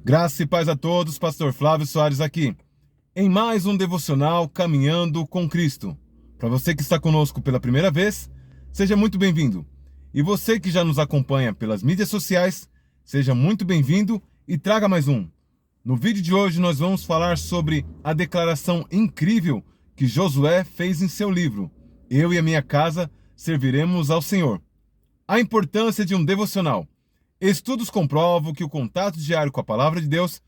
Graça e paz a todos, Pastor Flávio Soares aqui, em mais um devocional Caminhando com Cristo. Para você que está conosco pela primeira vez, seja muito bem-vindo. E você que já nos acompanha pelas mídias sociais, seja muito bem-vindo e traga mais um. No vídeo de hoje nós vamos falar sobre a declaração incrível que Josué fez em seu livro, Eu e a minha casa serviremos ao Senhor. A importância de um devocional. Estudos comprovam que o contato diário com a palavra de Deus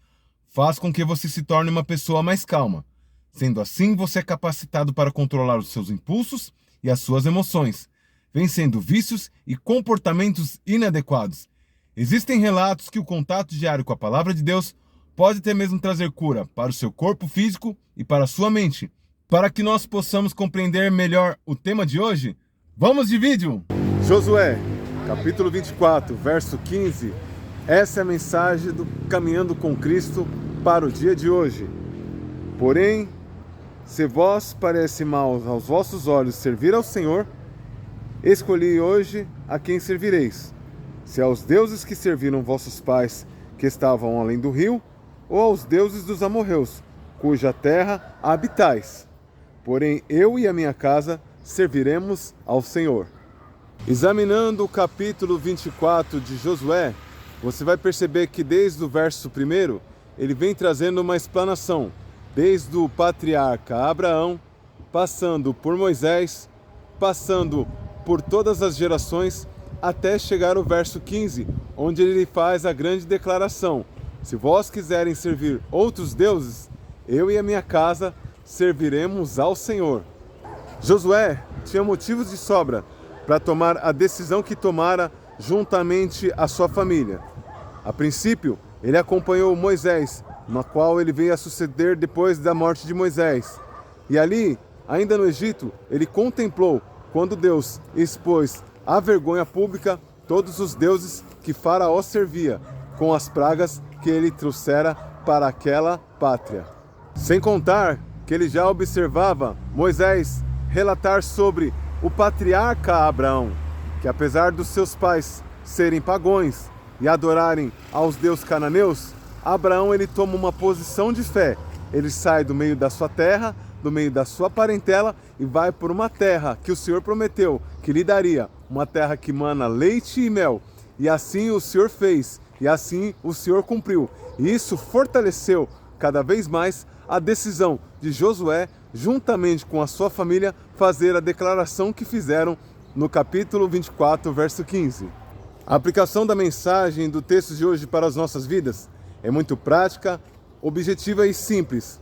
faz com que você se torne uma pessoa mais calma. Sendo assim, você é capacitado para controlar os seus impulsos e as suas emoções, vencendo vícios e comportamentos inadequados. Existem relatos que o contato diário com a palavra de Deus pode até mesmo trazer cura para o seu corpo físico e para a sua mente. Para que nós possamos compreender melhor o tema de hoje, vamos de vídeo! Josué, capítulo 24, verso 15. Essa é a mensagem do Caminhando com Cristo para o dia de hoje. Porém, se vós parece mal aos vossos olhos servir ao Senhor, escolhi hoje a quem servireis. Se aos deuses que serviram vossos pais, que estavam além do rio, ou aos deuses dos amorreus, cuja terra habitais. Porém, eu e a minha casa serviremos ao Senhor. Examinando o capítulo 24 de Josué, você vai perceber que desde o verso 1, ele vem trazendo uma explanação, desde o patriarca Abraão, passando por Moisés, passando por todas as gerações, até chegar ao verso 15, onde ele faz a grande declaração: se vós quiserem servir outros deuses, eu e a minha casa serviremos ao Senhor. Josué tinha motivos de sobra para tomar a decisão que tomara juntamente à sua família. A princípio, ele acompanhou Moisés, na qual ele veio a suceder depois da morte de Moisés. E ali, ainda no Egito, ele contemplou quando Deus expôs à vergonha pública todos os deuses que Faraó servia, com as pragas que ele trouxera para aquela pátria. Sem contar que ele já observava Moisés relatar sobre o patriarca Abraão, que apesar dos seus pais serem pagões e adorarem aos deuses cananeus, Abraão ele toma uma posição de fé. Ele sai do meio da sua terra, do meio da sua parentela e vai por uma terra que o Senhor prometeu que lhe daria, uma terra que mana leite e mel. E assim o Senhor fez, e assim o Senhor cumpriu. E isso fortaleceu cada vez mais a decisão de Josué, juntamente com a sua família, fazer a declaração que fizeram no capítulo 24, verso 15. A aplicação da mensagem do texto de hoje para as nossas vidas é muito prática, objetiva e simples.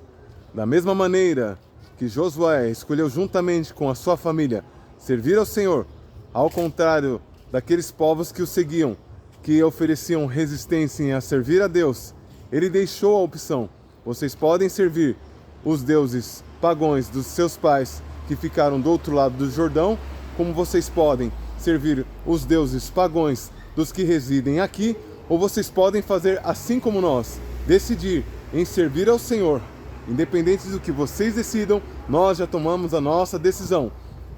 Da mesma maneira que Josué escolheu juntamente com a sua família servir ao Senhor, ao contrário daqueles povos que o seguiam, que ofereciam resistência a servir a Deus, ele deixou a opção: vocês podem servir os deuses pagões dos seus pais que ficaram do outro lado do Jordão, como vocês podem servir os deuses pagões dos que residem aqui, ou vocês podem fazer assim como nós, decidir em servir ao Senhor. Independente do que vocês decidam, nós já tomamos a nossa decisão.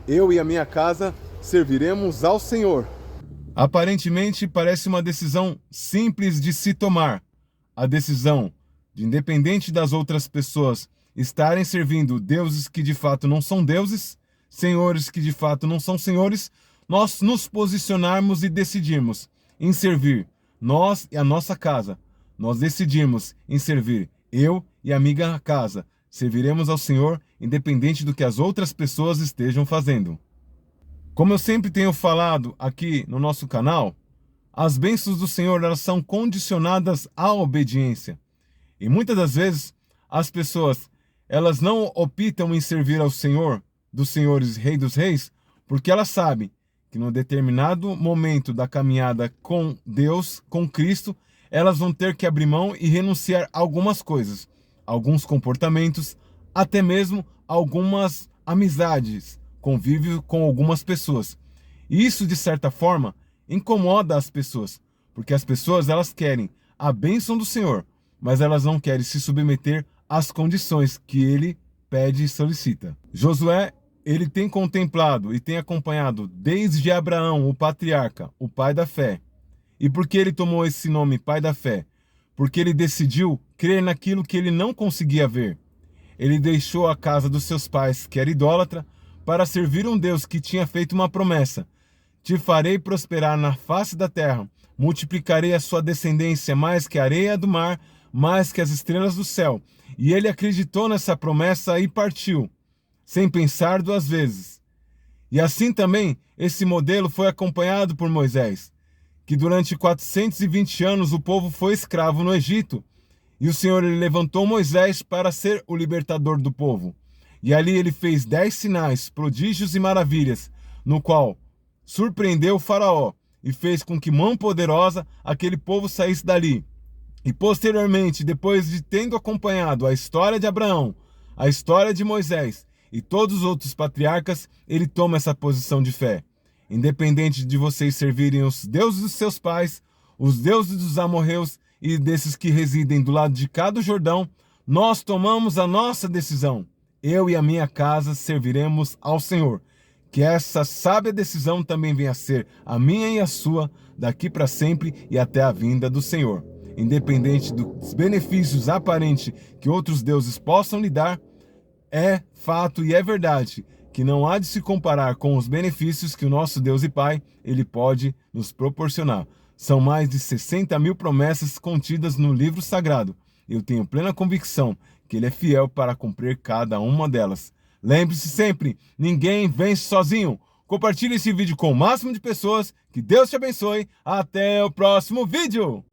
Eu e a minha casa serviremos ao Senhor. Aparentemente parece uma decisão simples de se tomar. A decisão de, independente das outras pessoas estarem servindo deuses que de fato não são deuses, senhores que de fato não são senhores, nós nos posicionarmos e decidirmos em servir nós e a nossa casa. Nós decidimos em servir eu e a minha casa. Serviremos ao Senhor independente do que as outras pessoas estejam fazendo. Como eu sempre tenho falado aqui no nosso canal, as bênçãos do Senhor elas são condicionadas à obediência. E muitas das vezes as pessoas elas não optam em servir ao Senhor dos senhores e Rei dos reis, porque elas sabem que no determinado momento da caminhada com Deus, com Cristo, elas vão ter que abrir mão e renunciar a algumas coisas, alguns comportamentos, até mesmo algumas amizades, convívio com algumas pessoas. E isso, de certa forma, incomoda as pessoas, porque as pessoas elas querem a bênção do Senhor, mas elas não querem se submeter às condições que ele pede e solicita. Josué, ele tem contemplado e tem acompanhado desde Abraão, o patriarca, o pai da fé. E por que ele tomou esse nome, pai da fé? porque ele decidiu crer naquilo que ele não conseguia ver. Ele deixou a casa dos seus pais, que era idólatra, para servir um Deus que tinha feito uma promessa: te farei prosperar na face da terra, multiplicarei a sua descendência mais que a areia do mar, mais que as estrelas do céu. E ele acreditou nessa promessa e partiu, sem pensar duas vezes. E assim também, esse modelo foi acompanhado por Moisés, que durante 420 anos o povo foi escravo no Egito, e o Senhor ele levantou Moisés para ser o libertador do povo. E ali ele fez 10 sinais, prodígios e maravilhas, no qual surpreendeu o faraó e fez com que mão poderosa aquele povo saísse dali. E posteriormente, depois de tendo acompanhado a história de Abraão, a história de Moisés e todos os outros patriarcas, ele toma essa posição de fé. Independente de vocês servirem os deuses dos seus pais, os deuses dos amorreus e desses que residem do lado de cá do Jordão, nós tomamos a nossa decisão. Eu e a minha casa serviremos ao Senhor. Que essa sábia decisão também venha a ser a minha e a sua, daqui para sempre e até a vinda do Senhor. Independente dos benefícios aparentes que outros deuses possam lhe dar, é fato e é verdade que não há de se comparar com os benefícios que o nosso Deus e Pai, ele pode nos proporcionar. São mais de 60 mil promessas contidas no livro sagrado. Eu tenho plena convicção que ele é fiel para cumprir cada uma delas. Lembre-se sempre, ninguém vence sozinho. Compartilhe esse vídeo com o máximo de pessoas. Que Deus te abençoe. Até o próximo vídeo.